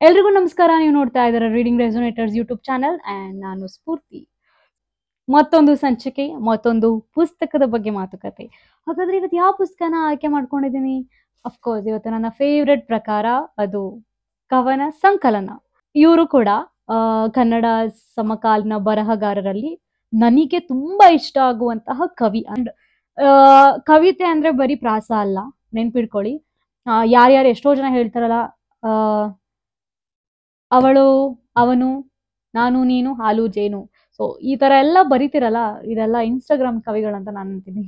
ಎಲ್ರಿಗೂ ನಮಸ್ಕಾರ. ನೀವು ನೋಡ್ತಾ ಇದ್ದೀರಾ ರೀಡಿಂಗ್ ರೆಸೊನೇಟರ್ಸ್ ಯೂಟ್ಯೂಬ್ ಚಾನಲ್ ಅಂಡ್ ನಾನು ಸ್ಫೂರ್ತಿ. ಮತ್ತೊಂದು ಸಂಚಿಕೆ, ಮತ್ತೊಂದು ಪುಸ್ತಕದ ಬಗ್ಗೆ ಮಾತುಕತೆ. ಹಾಗಾದ್ರೆ ಇವತ್ತು ಯಾವ ಪುಸ್ತಕನ ಆಯ್ಕೆ ಮಾಡ್ಕೊಂಡಿದ್ದೀನಿ? ಅಫ್ಕೋರ್ಸ್ ಇವತ್ತು ನನ್ನ ಫೇವ್ರೆಟ್ ಪ್ರಕಾರ ಅದು ಕವನ ಸಂಕಲನ. ಇವರು ಕೂಡ ಕನ್ನಡ ಸಮಕಾಲೀನ ಬರಹಗಾರರಲ್ಲಿ ನನಗೆ ತುಂಬಾ ಇಷ್ಟ ಆಗುವಂತಹ ಕವಿ. ಅಂಡ್ ಕವಿತೆ ಅಂದ್ರೆ ಬರೀ ಪ್ರಾಸ ಅಲ್ಲ, ನೆನ್ಪಿಡ್ಕೊಳ್ಳಿ. ಯಾರ್ಯಾರು ಎಷ್ಟೋ ಜನ ಹೇಳ್ತಾರಲ್ಲ, ಅವಳು, ಅವನು, ನಾನು, ನೀನು, ಹಾಲು, ಜೇನು. ಸೊ ಈ ತರ ಎಲ್ಲ ಬರಿತಿರಲ್ಲ, ಇದೆಲ್ಲ ಇನ್ಸ್ಟಾಗ್ರಾಮ್ ಕವಿಗಳಂತ ನಾನು ಅಂತೀನಿ.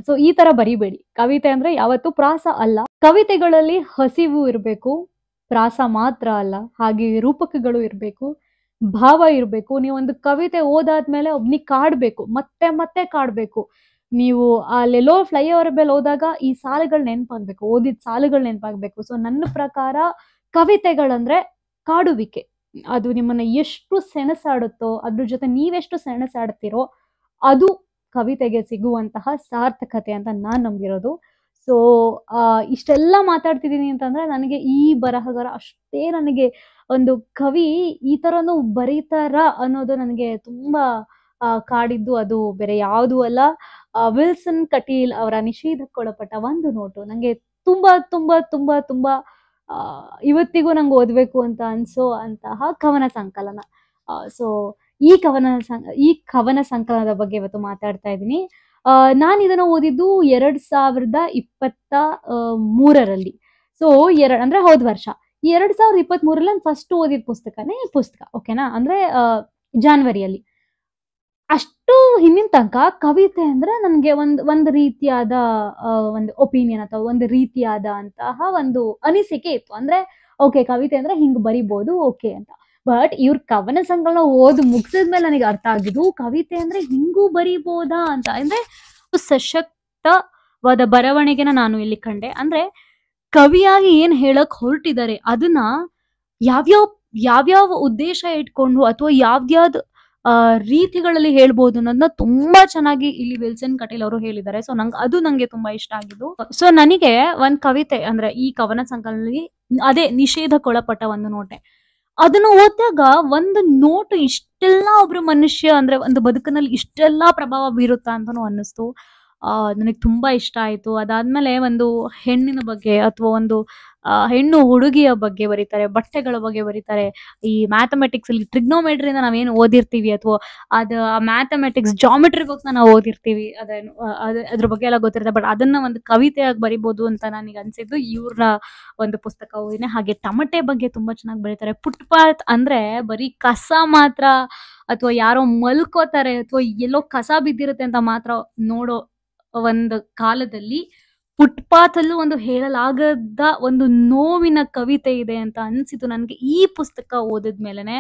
ಸೊ ಈ ತರ ಬರಿಬೇಡಿ. ಕವಿತೆ ಅಂದ್ರೆ ಯಾವತ್ತೂ ಪ್ರಾಸ ಅಲ್ಲ. ಕವಿತೆಗಳಲ್ಲಿ ಹಸಿವು ಇರಬೇಕು, ಪ್ರಾಸ ಮಾತ್ರ ಅಲ್ಲ. ಹಾಗೆ ರೂಪಕಗಳು ಇರಬೇಕು, ಭಾವ ಇರಬೇಕು. ನೀವೊಂದು ಕವಿತೆ ಓದಾದ್ಮೇಲೆ ಒಬ್ನಿಗೆ ಕಾಡ್ಬೇಕು, ಮತ್ತೆ ಮತ್ತೆ ಕಾಡ್ಬೇಕು. ನೀವು ಅಲ್ಲೆಲ್ಲೋ ಫ್ಲೈಓವರ್ ಮೇಲೆ ಹೋದಾಗ ಈ ಸಾಲುಗಳು ನೆನಪಾಗ್ಬೇಕು, ಓದಿದ ಸಾಲುಗಳು ನೆನಪಾಗ್ಬೇಕು. ಸೊ ನನ್ನ ಪ್ರಕಾರ ಕವಿತೆಗಳಂದ್ರೆ ಕಾಡುವಿಕೆ. ಅದು ನಿಮ್ಮನ್ನ ಎಷ್ಟು ಸೆಣಸಾಡುತ್ತೋ, ಅದ್ರ ಜೊತೆ ನೀವೆಷ್ಟು ಸೆಣಸಾಡ್ತೀರೋ ಅದು ಕವಿತೆಗೆ ಸಿಗುವಂತಹ ಸಾರ್ಥಕತೆ ಅಂತ ನಾನ್ ನಂಬಿರೋದು. ಸೊ ಇಷ್ಟೆಲ್ಲ ಮಾತಾಡ್ತಿದ್ದೀನಿ ಅಂತಂದ್ರೆ ನನಗೆ ಈ ಬರಹಗಾರ ಅಷ್ಟೇ, ನನಗೆ ಒಂದು ಕವಿ ಈ ತರನು ಬರೀತಾರ ಅನ್ನೋದು ನನಗೆ ತುಂಬಾ ಕಾಡಿದ್ದು. ಅದು ಬೇರೆ ಯಾವುದು ಅಲ್ಲ, ವಿಲ್ಸನ್ ಕಟೀಲ್ ಅವರ ನಿಷೇಧಕ್ಕೊಳಪಟ್ಟ ಒಂದು ನೋಟು ನಂಗೆ ತುಂಬಾ ತುಂಬಾ ತುಂಬಾ ತುಂಬಾ ಇವತ್ತಿಗೂ ನಂಗೆ ಓದ್ಬೇಕು ಅಂತ ಅನ್ಸೋ ಅಂತಹ ಕವನ ಸಂಕಲನ. ಸೊ ಈ ಕವನ ಸಂಕಲನದ ಬಗ್ಗೆ ಇವತ್ತು ಮಾತಾಡ್ತಾ ಇದ್ದೀನಿ. ನಾನು ಇದನ್ನ ಓದಿದ್ದು 2023ರಲ್ಲಿ. ಸೊ ಅಂದ್ರೆ ಹೋದ ವರ್ಷ 2023ರಲ್ಲಿ ನಾನು ಫಸ್ಟ್ ಓದಿದ ಪುಸ್ತಕನೇ ಈ ಪುಸ್ತಕ. ಓಕೆನಾ? ಅಂದ್ರೆ ಜಾನ್ವರಿಯಲ್ಲಿ. ಅಷ್ಟು ಹಿಂದಿನ ತನಕ ಕವಿತೆ ಅಂದ್ರೆ ನನ್ಗೆ ಒಂದು ರೀತಿಯಾದ ಒಂದು ಒಪಿನಿಯನ್ ಅಥವಾ ಒಂದು ರೀತಿಯಾದ ಅಂತಹ ಒಂದು ಅನಿಸಿಕೆ ಇತ್ತು. ಅಂದ್ರೆ ಓಕೆ, ಕವಿತೆ ಅಂದ್ರೆ ಹಿಂಗ್ ಬರಿಬೋದು, ಓಕೆ ಅಂತ. ಬಟ್ ಇವ್ರ ಕವನ ಸಂಕಲನ ಓದ್ ಮುಗಿಸಿದ್ಮೇಲೆ ನನಗೆ ಅರ್ಥ ಆಗಿದ್ದು, ಕವಿತೆ ಅಂದ್ರೆ ಹಿಂಗೂ ಬರಿಬೋದಾ ಅಂತ. ಅಂದ್ರೆ ಸಶಕ್ತವಾದ ಬರವಣಿಗೆನ ನಾನು ಇಲ್ಲಿ ಕಂಡೆ. ಅಂದ್ರೆ ಕವಿಯಾಗಿ ಏನ್ ಹೇಳಕ್ ಹೊರಟಿದ್ದಾರೆ ಅದನ್ನ ಯಾವ್ಯಾವ ಉದ್ದೇಶ ಇಟ್ಕೊಂಡು ಅಥವಾ ಯಾವ್ದ್ಯಾವ್ದು ರೀತಿಗಳಲ್ಲಿ ಹೇಳ್ಬೋದು ಅನ್ನೋದನ್ನ ತುಂಬಾ ಚೆನ್ನಾಗಿ ಇಲ್ಲಿ ವಿಲ್ಸನ್ ಕಟೀಲ್ ಅವರು ಹೇಳಿದ್ದಾರೆ. ಸೊ ನಂಗೆ ತುಂಬಾ ಇಷ್ಟ ಆಗಿದ್ದು. ಸೊ ನನಗೆ ಒಂದ್ ಕವಿತೆ ಅಂದ್ರೆ ಈ ಕವನ ಸಂಕಲನದಲ್ಲಿ ಅದೇ ನಿಷೇಧಕ್ಕೊಳಪಟ್ಟ ಒಂದು ನೋಟೆ, ಅದನ್ನು ಓದಿದಾಗ ಒಂದು ನೋಟು ಇಷ್ಟೆಲ್ಲ ಒಬ್ರು ಮನುಷ್ಯ ಅಂದ್ರೆ ಒಂದು ಬದುಕಿನಲ್ಲಿ ಇಷ್ಟೆಲ್ಲ ಪ್ರಭಾವ ಬೀರುತ್ತಾ ಅಂತಾನು ಅನ್ನಿಸ್ತು. ನನಗೆ ತುಂಬಾ ಇಷ್ಟ ಆಯ್ತು. ಅದಾದ್ಮೇಲೆ ಒಂದು ಹೆಣ್ಣಿನ ಬಗ್ಗೆ ಅಥವಾ ಒಂದು ಹೆಣ್ಣು ಹುಡುಗಿಯ ಬಗ್ಗೆ ಬರೀತಾರೆ, ಬಟ್ಟೆಗಳ ಬಗ್ಗೆ ಬರೀತಾರೆ. ಈ ಮ್ಯಾಥಮೆಟಿಕ್ಸ್ ಅಲ್ಲಿ ಟ್ರಿಗ್ನೋಮೆಟ್ರಿನ ನಾವೇನು ಓದಿರ್ತೀವಿ ಅಥವಾ ಮ್ಯಾಥಮೆಟಿಕ್ಸ್ ಜಾಮೆಟ್ರಿ ಬುಕ್ ನಾವು ಓದಿರ್ತೀವಿ, ಅದ್ರ ಬಗ್ಗೆ ಎಲ್ಲ ಗೊತ್ತಿರುತ್ತೆ. ಬಟ್ ಅದನ್ನ ಒಂದು ಕವಿತೆಯಾಗಿ ಬರಿಬೋದು ಅಂತ ನನಗೆ ಅನ್ಸಿದ್ದು ಇವ್ರ ಒಂದು ಪುಸ್ತಕ ಓದಿನೇ. ಹಾಗೆ ಟಮಟೆ ಬಗ್ಗೆ ತುಂಬಾ ಚೆನ್ನಾಗಿ ಬರೀತಾರೆ. ಫುಟ್ಪಾತ್ ಅಂದ್ರೆ ಬರೀ ಕಸ ಮಾತ್ರ ಅಥವಾ ಯಾರೋ ಮಲ್ಕೋತಾರೆ ಅಥವಾ ಎಲ್ಲೋ ಕಸ ಬಿದ್ದಿರುತ್ತೆ ಅಂತ ಮಾತ್ರ ನೋಡೋ ಒಂದು ಕಾಲದಲ್ಲಿ ಫುಟ್ಪಾತ್ ಅಲ್ಲೂ ಒಂದು ಹೇಳಲಾಗದ ಒಂದು ನೋವಿನ ಕವಿತೆ ಇದೆ ಅಂತ ಅನ್ಸಿತು ನನ್ಗೆ ಈ ಪುಸ್ತಕ ಓದಿದ್ಮೇಲೆನೆ.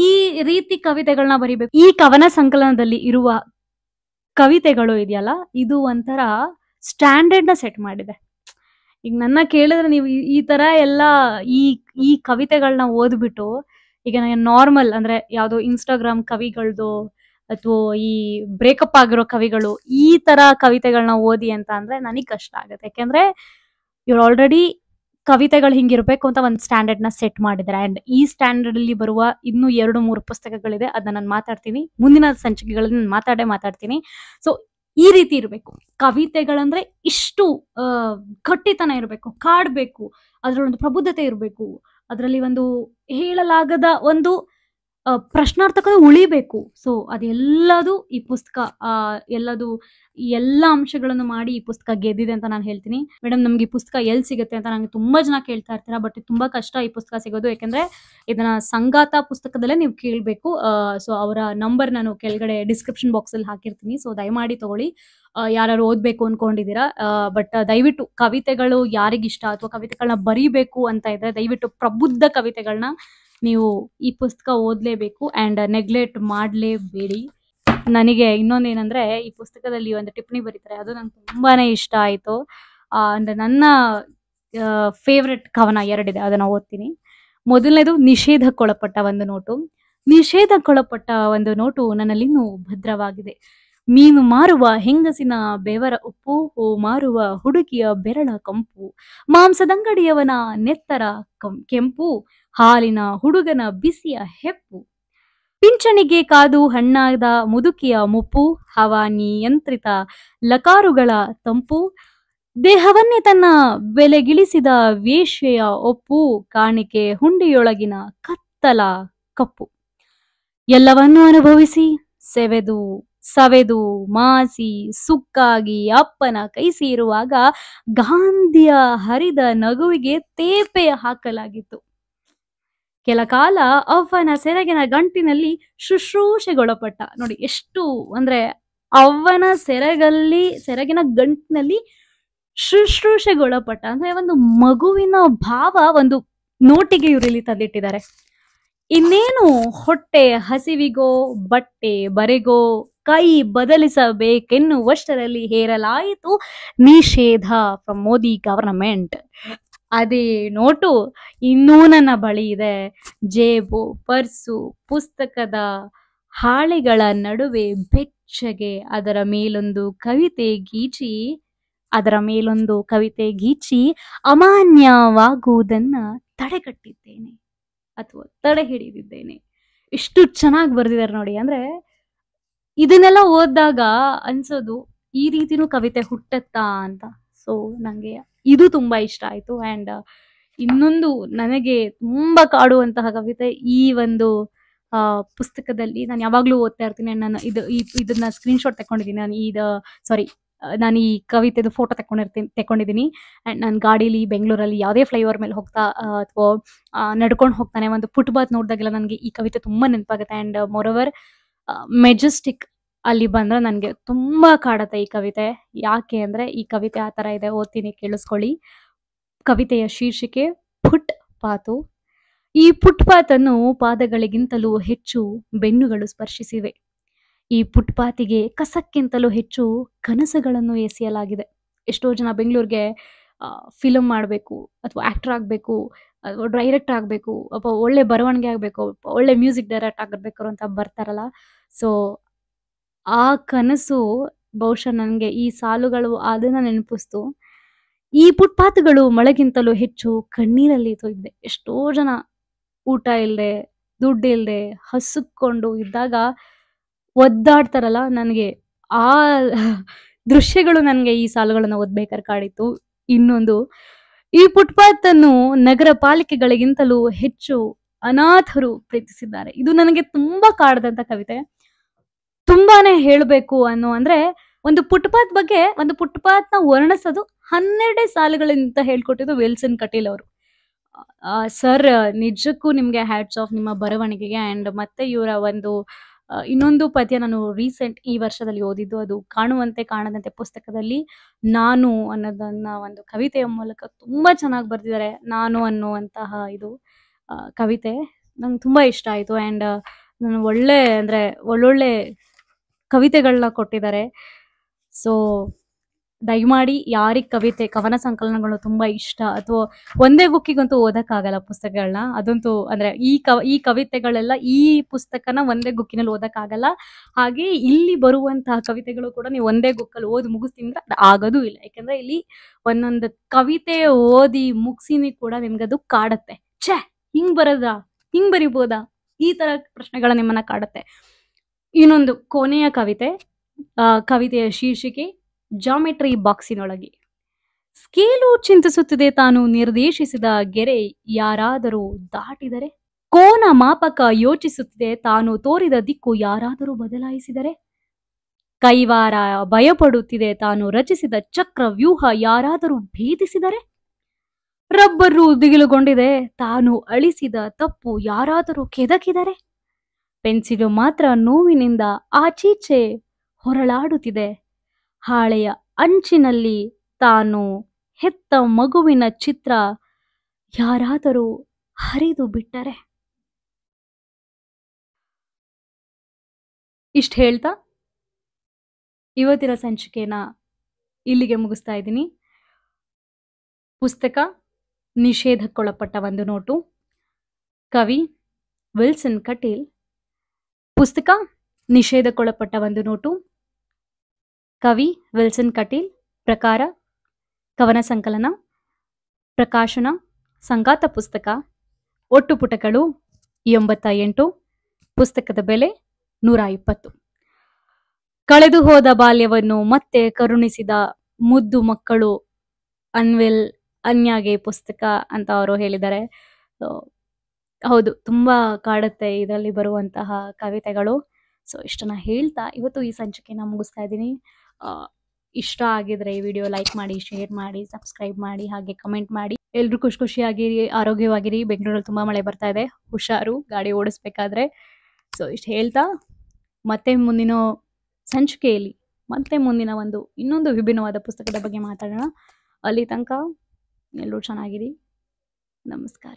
ಈ ರೀತಿ ಕವಿತೆಗಳನ್ನ ಬರಿಬೇಕು. ಈ ಕವನ ಸಂಕಲನದಲ್ಲಿ ಇರುವ ಕವಿತೆಗಳು ಇದೆಯಲ್ಲ, ಇದು ಒಂಥರ ಸ್ಟ್ಯಾಂಡರ್ಡ್ ನ ಸೆಟ್ ಮಾಡಿದೆ. ಈಗ ನನ್ನ ಕೇಳಿದ್ರೆ ನೀವು ಈ ತರ ಎಲ್ಲ ಈ ಕವಿತೆಗಳನ್ನ ಓದ್ಬಿಟ್ಟು ಈಗ ನನಗೆ ನಾರ್ಮಲ್ ಅಂದ್ರೆ ಯಾವ್ದೋ ಇನ್ಸ್ಟಾಗ್ರಾಮ್ ಕವಿಗಳದು ಅಥವಾ ಈ ಬ್ರೇಕಪ್ ಆಗಿರೋ ಕವಿಗಳು ಈ ತರ ಕವಿತೆಗಳನ್ನ ಓದಿ ಅಂತ ಅಂದ್ರೆ ನನಗ್ ಕಷ್ಟ ಆಗುತ್ತೆ. ಯಾಕೆಂದ್ರೆ ಇವ್ರು ಆಲ್ರೆಡಿ ಕವಿತೆಗಳು ಹಿಂಗಿರ್ಬೇಕು ಅಂತ ಒಂದು ಸ್ಟ್ಯಾಂಡರ್ಡ್ ನ ಸೆಟ್ ಮಾಡಿದ್ದಾರೆ. ಅಂಡ್ ಈ ಸ್ಟ್ಯಾಂಡರ್ಡ್ ಅಲ್ಲಿ ಬರುವ ಇನ್ನೂ 2-3 ಪುಸ್ತಕಗಳಿದೆ, ಅದನ್ನ ನಾನು ಮಾತಾಡ್ತೀನಿ ಮುಂದಿನ ಸಂಚಿಕೆಗಳಲ್ಲಿ. ನಾನು ಮಾತಾಡ್ತೀನಿ. ಸೊ ಈ ರೀತಿ ಇರ್ಬೇಕು ಕವಿತೆಗಳಂದ್ರೆ. ಇಷ್ಟು ಗಟ್ಟಿತನ ಇರ್ಬೇಕು, ಕಾಡ್ಬೇಕು, ಅದ್ರೊಂದು ಪ್ರಬುದ್ಧತೆ ಇರ್ಬೇಕು, ಅದ್ರಲ್ಲಿ ಒಂದು ಹೇಳಲಾಗದ ಒಂದು ಪ್ರಶ್ನಾರ್ಥಕದ ಉಳಿಬೇಕು. ಸೊ ಅದೆಲ್ಲದು ಈ ಪುಸ್ತಕ ಎಲ್ಲದು ಎಲ್ಲ ಅಂಶಗಳನ್ನು ಮಾಡಿ ಈ ಪುಸ್ತಕ ಗೆದ್ದಿದೆ ಅಂತ ನಾನು ಹೇಳ್ತೀನಿ. ಮೇಡಮ್ ನಮ್ಗೆ ಈ ಪುಸ್ತಕ ಎಲ್ಲಿ ಸಿಗುತ್ತೆ ಅಂತ ನಂಗೆ ತುಂಬಾ ಜನ ಕೇಳ್ತಾ ಇರ್ತೀರಾ. ಬಟ್ ತುಂಬಾ ಕಷ್ಟ ಈ ಪುಸ್ತಕ ಸಿಗೋದು, ಯಾಕಂದ್ರೆ ಇದನ್ನ ಸಂಗಾತ ಪುಸ್ತಕದಲ್ಲೇ ನೀವು ಕೇಳ್ಬೇಕು. ಸೊ ಅವರ ನಂಬರ್ ನಾನು ಕೆಳಗಡೆ ಡಿಸ್ಕ್ರಿಪ್ಷನ್ ಬಾಕ್ಸ್ ಅಲ್ಲಿ ಹಾಕಿರ್ತೀನಿ. ಸೊ ದಯಮಾಡಿ ತಗೊಳ್ಳಿ, ಯಾರು ಓದ್ಬೇಕು ಅನ್ಕೊಂಡಿದ್ದೀರಾ. ಬಟ್ ದಯವಿಟ್ಟು ಕವಿತೆಗಳು ಯಾರಿಗಿಷ್ಟ ಅಥವಾ ಕವಿತೆಗಳನ್ನ ಬರೀಬೇಕು ಅಂತ ಇದ್ರೆ ದಯವಿಟ್ಟು ಪ್ರಬುದ್ಧ ಕವಿತೆಗಳನ್ನ ನೀವು ಈ ಪುಸ್ತಕ ಓದ್ಲೇಬೇಕು ಅಂಡ್ ನೆಗ್ಲೆಕ್ಟ್ ಮಾಡ್ಲೇಬೇಡಿ. ನನಗೆ ಇನ್ನೊಂದೇನಂದ್ರೆ ಈ ಪುಸ್ತಕದಲ್ಲಿ ಒಂದು ಟಿಪ್ಪಣಿ ಬರೀತಾರೆ, ಅದು ನಂಗೆ ತುಂಬಾನೇ ಇಷ್ಟ ಆಯ್ತು. ಅಂದ್ರೆ ನನ್ನ ಫೇವ್ರೆಟ್ ಕವನ 2 ಇದೆ, ಅದನ್ನ ಓದ್ತೀನಿ. ಮೊದಲನೇದು ನಿಷೇಧಕ್ಕೊಳಪಟ್ಟ ಒಂದು ನೋಟು. ನಿಷೇಧಕ್ಕೊಳಪಟ್ಟ ಒಂದು ನೋಟು ನನ್ನಲ್ಲಿ ಇನ್ನೂ ಭದ್ರವಾಗಿದೆ. ಮೀನು ಮಾರುವ ಹೆಂಗಸಿನ ಬೆವರ ಉಪ್ಪು, ಮಾರುವ ಹುಡುಗಿಯ ಬೆರಳ ಕಂಪು, ಮಾಂಸದಂಗಡಿಯವನ ನೆತ್ತರ ಕೆಂಪು, ಹಾಲಿನ ಹುಡುಗನ ಬಿಸಿಯ ಹೆಪ್ಪು, ಪಿಂಚಣಿಗೆ ಕಾದು ಹಣ್ಣಾದ ಮುದುಕಿಯ ಮುಪ್ಪು, ಹವಾನಿಯಂತ್ರಿತ ಲಕಾರುಗಳ ತಂಪು, ದೇಹವನ್ನೇ ತನ್ನ ಬೆಲೆಗಿಳಿಸಿದ ವೇಶ್ಯೆಯ ಒಪ್ಪು, ಕಾಣಿಕೆ ಹುಂಡಿಯೊಳಗಿನ ಕತ್ತಲ ಕಪ್ಪು, ಎಲ್ಲವನ್ನೂ ಅನುಭವಿಸಿ ಸೆವೆದು ಸವೆದು ಮಾಸಿ ಸುಕ್ಕಾಗಿ ಅಪ್ಪನ ಕೈ ಸೇರುವಾಗ ಗಾಂಧಿಯ ಹರಿದ ನಗುವಿಗೆ ತೇಪೆ ಹಾಕಲಾಗಿತ್ತು. ಕೆಲ ಕಾಲ ಅವ್ವನ ಸೆರಗಿನ ಗಂಟಿನಲ್ಲಿ ಶುಶ್ರೂಷೆಗೊಳಪಟ್ಟ. ನೋಡಿ ಎಷ್ಟು ಅಂದ್ರೆ ಅವ್ವನ ಸೆರಗಿನ ಗಂಟಿನಲ್ಲಿ ಶುಶ್ರೂಷೆಗೊಳಪಟ್ಟ ಅಂದ್ರೆ ಒಂದು ಮಗುವಿನ ಭಾವ ಒಂದು ನೋಟಿಗೆ ಇವರಲ್ಲಿ ತಂದಿಟ್ಟಿದ್ದಾರೆ. ಇನ್ನೇನು ಹೊಟ್ಟೆ ಹಸಿವಿಗೋ ಬಟ್ಟೆ ಬರೆಗೋ ಕೈ ಬದಲಿಸಬೇಕೆನ್ನುವಷ್ಟರಲ್ಲಿ ಹೇರಲಾಯಿತು ನಿಷೇಧ ಫ್ರಮ್ ಮೋದಿ ಗವರ್ನಮೆಂಟ್. ಅದೇ ನೋಟು ಇನ್ನೂ ನನ್ನ ಬಳಿ ಇದೆ. ಜೇಬು, ಪರ್ಸು, ಪುಸ್ತಕದ ಹಾಳೆಗಳ ನಡುವೆ ಬೆಚ್ಚಗೆ ಅದರ ಮೇಲೊಂದು ಕವಿತೆ ಗೀಚಿ ಅಮಾನ್ಯವಾಗುವುದನ್ನ ತಡೆಗಟ್ಟಿದ್ದೇನೆ ಅಥವಾ ತಡೆ ಹಿಡಿದಿದ್ದೇನೆ. ಎಷ್ಟು ಚೆನ್ನಾಗಿ ಬರ್ದಿದ್ದಾರೆ ನೋಡಿ. ಅಂದ್ರೆ ಇದನ್ನೆಲ್ಲ ಓದಿದಾಗ ಅನ್ಸೋದು ಈ ರೀತಿನೂ ಕವಿತೆ ಹುಟ್ಟತ್ತಾ ಅಂತ. ಸೊ ನಂಗೆ ಇದು ತುಂಬಾ ಇಷ್ಟ ಆಯ್ತು. ಅಂಡ್ ಇನ್ನೊಂದು ನನಗೆ ತುಂಬಾ ಕಾಡುವಂತಹ ಕವಿತೆ ಈ ಒಂದು ಪುಸ್ತಕದಲ್ಲಿ ನಾನು ಯಾವಾಗ್ಲೂ ಓದ್ತಾ ಇರ್ತೀನಿ. ನಾನು ಇದನ್ನ ಸ್ಕ್ರೀನ್ ಶಾಟ್ ತಕೊಂಡಿದ್ದೀನಿ. ನಾನು ಈ ಕವಿತೆದು ಫೋಟೋ ತಕೊಂಡಿದ್ದೀನಿ. ಅಂಡ್ ನಾನು ಗಾಡೀಲಿ ಬೆಂಗಳೂರಲ್ಲಿ ಯಾವುದೇ ಫ್ಲೈಓವರ್ ಮೇಲೆ ಹೋಗ್ತಾ ಅಥವಾ ನಡ್ಕೊಂಡು ಹೋಗ್ತಾನೆ ಒಂದು ಫುಟ್ಪಾತ್ ನೋಡಿದಾಗೆಲ್ಲ ನನಗೆ ಈ ಕವಿತೆ ತುಂಬಾ ನೆನಪಾಗುತ್ತೆ. ಅಂಡ್ ಮೋರೋವರ್ ಮೆಜೆಸ್ಟಿಕ್ ಅಲ್ಲಿ ಬಂದ್ರೆ ನನಗೆ ತುಂಬಾ ಕಾಡತ್ತೆ ಈ ಕವಿತೆ. ಯಾಕೆ ಅಂದ್ರೆ ಈ ಕವಿತೆ ಆ ತರ ಇದೆ, ಓದ್ತೀನಿ ಕೇಳಿಸ್ಕೊಳ್ಳಿ. ಕವಿತೆಯ ಶೀರ್ಷಿಕೆ ಫುಟ್ಪಾತು. ಈ ಫುಟ್ಪಾತ್ ಅನ್ನು ಪಾದಗಳಿಗಿಂತಲೂ ಹೆಚ್ಚು ಬೆನ್ನುಗಳು ಸ್ಪರ್ಶಿಸಿವೆ. ಈ ಫುಟ್ಪಾತಿಗೆ ಕಸಕ್ಕಿಂತಲೂ ಹೆಚ್ಚು ಕನಸುಗಳನ್ನು ಎಸೆಯಲಾಗಿದೆ. ಎಷ್ಟೋ ಜನ ಬೆಂಗಳೂರಿಗೆ ಫಿಲಮ್ ಮಾಡಬೇಕು ಅಥವಾ ಆಕ್ಟರ್ ಆಗಬೇಕು ಅಥವಾ ಡೈರೆಕ್ಟರ್ ಆಗಬೇಕು ಅಥವಾ ಒಳ್ಳೆ ಬರವಣಿಗೆ ಆಗಬೇಕು, ಒಳ್ಳೆ ಮ್ಯೂಸಿಕ್ ಡೈರೆಕ್ಟ್ ಆಗಬೇಕು ಅಂತ ಬರ್ತಾರಲ್ಲ. ಸೊ ಆ ಕನಸು ಬಹುಶಃ ನನಗೆ ಈ ಸಾಲುಗಳು ಅದನ್ನ ನೆನಪಿಸ್ತು. ಈ ಫುಟ್ಪಾತ್ಗಳು ಮಳೆಗಿಂತಲೂ ಹೆಚ್ಚು ಕಣ್ಣೀರಲ್ಲಿ ತೊಯ್ದಿದೆ. ಎಷ್ಟೋ ಜನ ಊಟ ಇಲ್ಲದೆ ದುಡ್ಡು ಇಲ್ಲದೆ ಹಸುಕೊಂಡು ಇದ್ದಾಗ ಒದ್ದಾಡ್ತಾರಲ್ಲ, ನನಗೆ ಆ ದೃಶ್ಯಗಳು ನನಗೆ ಈ ಸಾಲುಗಳನ್ನು ಓದ್ಬೇಕಾದ್ರೆ ಕಾಡಿತ್ತು. ಇನ್ನೊಂದು, ಈ ಫುಟ್ಪಾತ್ ಅನ್ನು ನಗರ ಪಾಲಿಕೆಗಳಿಗಿಂತಲೂ ಹೆಚ್ಚು ಅನಾಥರು ಪ್ರೀತಿಸಿದ್ದಾರೆ. ಇದು ನನಗೆ ತುಂಬಾ ಕಾಡದಂತ ಕವಿತೆ. ತುಂಬಾನೇ ಹೇಳಬೇಕು ಅಂದ್ರೆ ಒಂದು ಫುಟ್ಪಾತ್ ಬಗ್ಗೆ, ಒಂದು ಫುಟ್ಪಾತ್ ನ ವರ್ಣಿಸೋದು 12 ಸಾಲುಗಳಿಂದ ಹೇಳ್ಕೊಟ್ಟಿದ್ದು ವಿಲ್ಸನ್ ಕಟೀಲ್ ಅವರು. ಸರ್ ನಿಜಕ್ಕೂ ನಿಮ್ಗೆ ಹ್ಯಾಟ್ಸ್ ಆಫ್ ನಿಮ್ಮ ಬರವಣಿಗೆಗೆ. ಅಂಡ್ ಮತ್ತೆ ಇವರ ಒಂದು ಇನ್ನೊಂದು ಪದ್ಯ ನಾನು ರೀಸೆಂಟ್ ಈ ವರ್ಷದಲ್ಲಿ ಓದಿದ್ದು, ಅದು ಕಾಣುವಂತೆ ಕಾಣದಂತೆ ಪುಸ್ತಕದಲ್ಲಿ ನಾನು ಅನ್ನೋದನ್ನ ಒಂದು ಕವಿತೆಯ ಮೂಲಕ ತುಂಬಾ ಚೆನ್ನಾಗಿ ಬರ್ದಿದ್ದಾರೆ. ನಾನು ಅನ್ನುವಂತಹ ಇದು ಕವಿತೆ ನಂಗೆ ತುಂಬಾ ಇಷ್ಟ ಆಯ್ತು. ಅಂಡ್ ನಾನು ಒಳ್ಳೊಳ್ಳೆ ಕವಿತೆಗಳನ್ನ ಕೊಟ್ಟಿದ್ದಾರೆ. ಸೊ ದಯಮಾಡಿ ಯಾರಿಗೆ ಕವನ ಸಂಕಲನಗಳು ತುಂಬಾ ಇಷ್ಟ ಅಥವಾ ಒಂದೇ ಬುಕ್ಕಿಗಂತೂ ಓದಕ್ಕಾಗಲ್ಲ ಪುಸ್ತಕಗಳನ್ನ, ಅದಂತೂ ಅಂದ್ರೆ ಈ ಕವಿತೆಗಳೆಲ್ಲ ಈ ಪುಸ್ತಕನ ಒಂದೇ ಬುಕ್ಕಿನಲ್ಲಿ ಓದಕ್ಕಾಗಲ್ಲ. ಹಾಗೆ ಇಲ್ಲಿ ಬರುವಂತಹ ಕವಿತೆಗಳು ಕೂಡ ನೀವು ಒಂದೇ ಬುಕ್ಕಲ್ಲಿ ಓದಿ ಮುಗಿಸ್ತಿಂದ್ರೆ ಅದು ಆಗೋದು ಇಲ್ಲ. ಯಾಕಂದ್ರೆ ಇಲ್ಲಿ ಒಂದೊಂದು ಕವಿತೆ ಓದಿ ಮುಗಿಸಿನಿ ಕೂಡ ನಿಮ್ಗದು ಕಾಡತ್ತೆ. ಹಿಂಗ್ ಬರಿಬೋದಾ, ಈ ತರ ಪ್ರಶ್ನೆಗಳ ನಿಮ್ಮನ್ನ ಕಾಡತ್ತೆ. ಇನ್ನೊಂದು ಕೊನೆಯ ಕವಿತೆಯ ಶೀರ್ಷಿಕೆ ಜಾಮೆಟ್ರಿ ಬಾಕ್ಸಿನೊಳಗೆ. ಸ್ಕೇಲು ಚಿಂತಿಸುತ್ತಿದೆ ತಾನು ನಿರ್ದೇಶಿಸಿದ ಗೆರೆ ಯಾರಾದರೂ ದಾಟಿದರೆ, ಕೋನ ಮಾಪಕ ಯೋಚಿಸುತ್ತಿದೆ ತಾನು ತೋರಿದ ದಿಕ್ಕು ಯಾರಾದರೂ ಬದಲಾಯಿಸಿದರೆ, ಕೈವಾರ ಭಯಪಡುತ್ತಿದೆ ತಾನು ರಚಿಸಿದ ಚಕ್ರ ವ್ಯೂಹ ಯಾರಾದರೂ ಭೇದಿಸಿದರೆ, ರಬ್ಬರು ದಿಗಿಲುಗೊಂಡಿದೆ ತಾನು ಅಳಿಸಿದ ತಪ್ಪು ಯಾರಾದರೂ ಕೆದಕಿದರೆ, ಪೆನ್ಸಿಲು ಮಾತ್ರ ನೋವಿನಿಂದ ಆಚೀಚೆ ಹೊರಳಾಡುತ್ತಿದೆ, ಹಾಳೆಯ ಅಂಚಿನಲ್ಲಿ ತಾನು ಹೆತ್ತ ಮಗುವಿನ ಚಿತ್ರ ಯಾರಾದರೂ ಹರಿದು ಬಿಟ್ಟರೆ. ಇಷ್ಟ ಹೇಳ್ತಾ ಇವತ್ತಿನ ಸಂಚಿಕೆನ ಇಲ್ಲಿಗೆ ಮುಗಿಸ್ತಾ ಇದ್ದೀನಿ. ಪುಸ್ತಕ ನಿಷೇಧಕ್ಕೊಳಪಟ್ಟ ಒಂದು ನೋಟು, ಕವಿ ವಿಲ್ಸನ್ ಕಟೀಲ್. ಪುಸ್ತಕ ನಿಷೇಧಕ್ಕೊಳಪಟ್ಟ ಒಂದು ನೋಟು, ಕವಿ ವಿಲ್ಸನ್ ಕಟೀಲ್. ಪ್ರಕಾರ ಕವನ ಸಂಕಲನ. ಪ್ರಕಾಶನ ಸಂಗಾತ ಪುಸ್ತಕ. ಒಟ್ಟು ಪುಟಗಳು 98. ಪುಸ್ತಕದ ಬೆಲೆ 120. ಕಳೆದು ಹೋದ ಬಾಲ್ಯವನ್ನು ಮತ್ತೆ ಕರುಣಿಸಿದ ಮುದ್ದು ಮಕ್ಕಳು ಅನ್ವಿಲ್ ಅನ್ಯಾಗೆ ಪುಸ್ತಕ ಅಂತ ಅವರು ಹೇಳಿದ್ದಾರೆ. ಸೊ ಹೌದು, ತುಂಬಾ ಕಾಡುತ್ತೆ ಇದರಲ್ಲಿ ಬರುವಂತಹ ಕವಿತೆಗಳು. ಸೊ ಇಷ್ಟನ್ನ ಹೇಳ್ತಾ ಇವತ್ತು ಈ ಸಂಚಿಕೆನ ಮುಗಿಸ್ತಾ ಇದ್ದೀನಿ. ಇಷ್ಟ ಆಗಿದ್ರೆ ಈ ವಿಡಿಯೋ ಲೈಕ್ ಮಾಡಿ, ಶೇರ್ ಮಾಡಿ, ಸಬ್ಸ್ಕ್ರೈಬ್ ಮಾಡಿ, ಹಾಗೆ ಕಮೆಂಟ್ ಮಾಡಿ. ಎಲ್ರು ಖುಷಿಯಾಗಿರಿ, ಆರೋಗ್ಯವಾಗಿರಿ. ಬೆಂಗಳೂರಲ್ಲಿ ತುಂಬಾ ಮಳೆ ಬರ್ತಾ ಇದೆ, ಹುಷಾರು ಗಾಡಿ ಓಡಿಸ್ಬೇಕಾದ್ರೆ. ಸೊ ಇಷ್ಟು ಹೇಳ್ತಾ ಮತ್ತೆ ಮುಂದಿನ ಸಂಚಿಕೆಯಲ್ಲಿ ಮತ್ತೆ ಮುಂದಿನ ಇನ್ನೊಂದು ವಿಭಿನ್ನವಾದ ಪುಸ್ತಕದ ಬಗ್ಗೆ ಮಾತಾಡೋಣ. ಅಲ್ಲಿ ತನಕ ಎಲ್ಲರೂ ಚೆನ್ನಾಗಿರಿ. ನಮಸ್ಕಾರ.